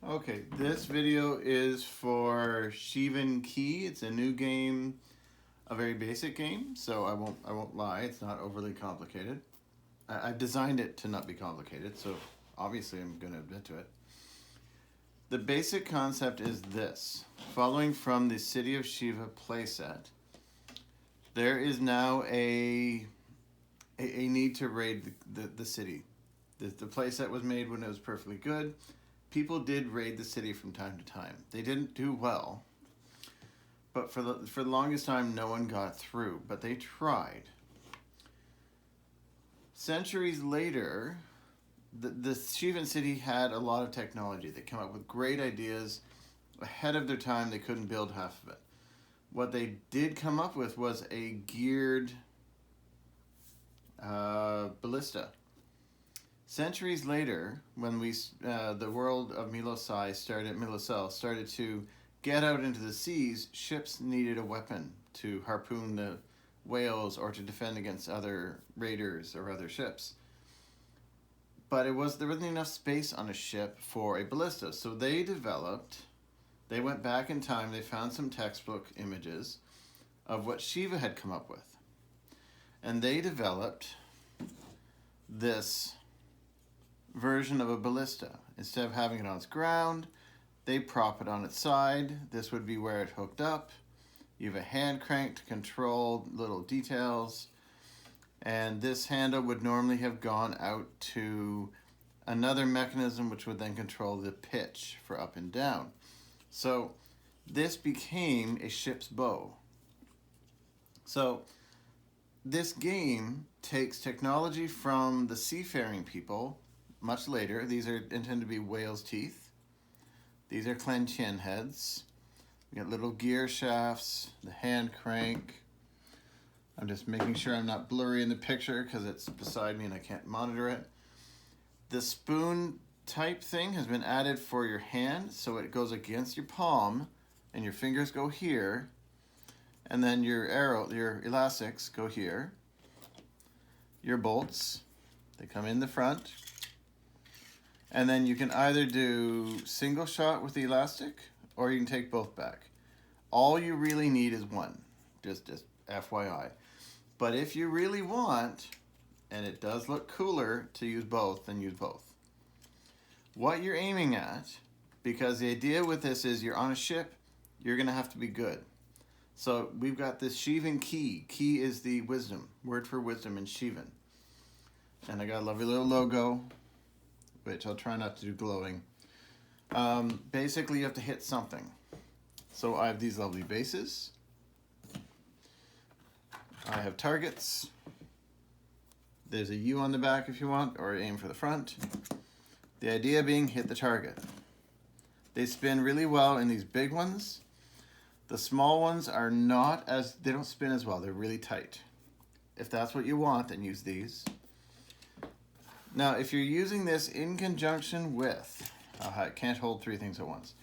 Okay, this video is for Sheavan Age. It's a new game, a very basic game, so I won't lie, it's not overly complicated. I've designed it to not be complicated, so obviously I'm going to admit to it. The basic concept is this. Following from the City of Sheava playset, there is now a need to raid the city. The playset was made when it was perfectly good. People did raid the city from time to time. They didn't do well, but for the longest time, no one got through, but they tried. Centuries later, the Sheavan city had a lot of technology. They came up with great ideas. Ahead of their time, they couldn't build half of it. What they did come up with was a geared ballista. Centuries later, when the world of Milosai started to get out into the seas, ships needed a weapon to harpoon the whales or to defend against other raiders or other ships. But there wasn't enough space on a ship for a ballista, so they went back in time, they found some textbook images of what Sheava had come up with. And they developed this version of a ballista. Instead of having it on its ground, they prop it on its side. This would be where it hooked up. You have a hand crank to control little details. And this handle would normally have gone out to another mechanism which would then control the pitch for up and down. So this became a ship's bow. So this game takes technology from the seafaring people much later. These are intended to be whale's teeth. These are clenchian heads. We got little gear shafts, the hand crank. I'm just making sure I'm not blurry in the picture because it's beside me and I can't monitor it. The spoon type thing has been added for your hand, so it goes against your palm and your fingers go here, and then your elastics go here. Your bolts, they come in the front. And then you can either do single shot with the elastic or you can take both back. All you really need is one, just FYI. But if you really want, and it does look cooler to use both, then use both. What you're aiming at, because the idea with this is you're on a ship, you're going to have to be good. So we've got this Sheavan key. Key is the wisdom, word for wisdom in Sheavan. And I got a lovely little logo, which I'll try not to do glowing. Basically, you have to hit something. So I have these lovely bases. I have targets. There's a U on the back if you want, or aim for the front. The idea being hit the target. They spin really well in these big ones. The small ones are they don't spin as well. They're really tight. If that's what you want, then use these. Now, if you're using this in conjunction with, I can't hold three things at once.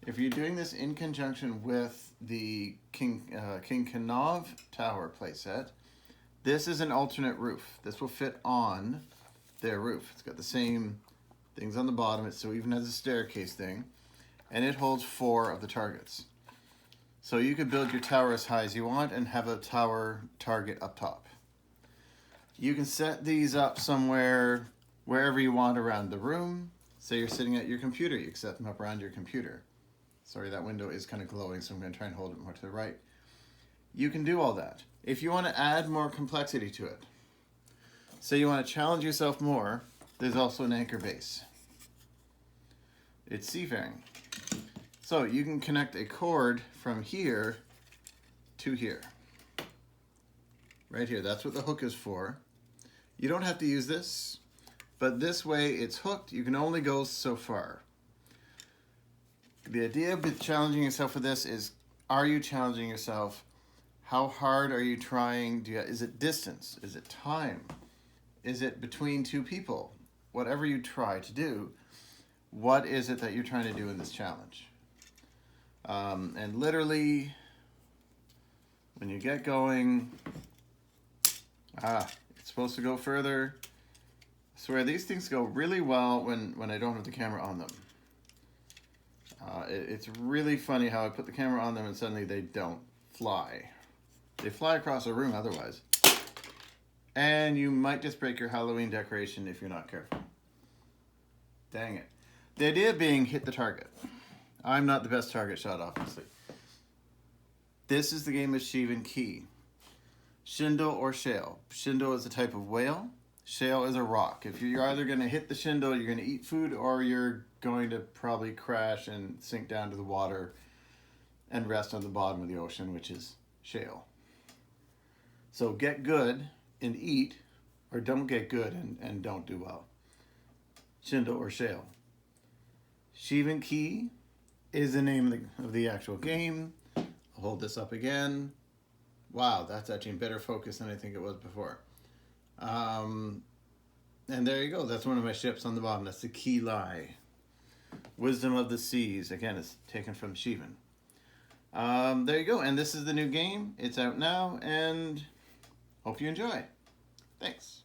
If you're doing this in conjunction with the King Kanov Tower playset, this is an alternate roof. This will fit on their roof. It's got the same things on the bottom. It so even has a staircase thing, and it holds 4 of the targets. So you could build your tower as high as you want and have a tower target up top. You can set these up somewhere, wherever you want around the room. Say you're sitting at your computer, you can set them up around your computer. Sorry, that window is kind of glowing, so I'm going to try and hold it more to the right. You can do all that. If you want to add more complexity to it, say you want to challenge yourself more, there's also an anchor base. It's seafaring. So you can connect a cord from here to here. Right here, that's what the hook is for. You don't have to use this, but this way it's hooked. You can only go so far. The idea of challenging yourself with this is, are you challenging yourself? How hard are you trying? Is it distance? Is it time? Is it between two people? Whatever you try to do, what is it that you're trying to do in this challenge? And literally, when you get going, it's supposed to go further. I swear these things go really well when I don't have the camera on them. It's really funny how I put the camera on them and suddenly they don't fly. They fly across a room otherwise. And you might just break your Halloween decoration if you're not careful. Dang it. The idea being hit the target. I'm not the best target shot, obviously. This is the game of Sheavan Key. Shindle or Shale. Shindle is a type of whale. Shale is a rock. If you're either going to hit the Shindle, you're going to eat food, or you're going to probably crash and sink down to the water and rest on the bottom of the ocean, which is Shale. So get good and eat, or don't get good and don't do well. Shindle or Shale. Sheavan Key is the name of the actual game. I'll hold this up again. Wow, that's actually in better focus than I think it was before. And there you go. That's one of my ships on the bottom. That's the Key Lie. Wisdom of the Seas. Again, it's taken from Sheavan. There you go. And this is the new game. It's out now, and hope you enjoy. Thanks.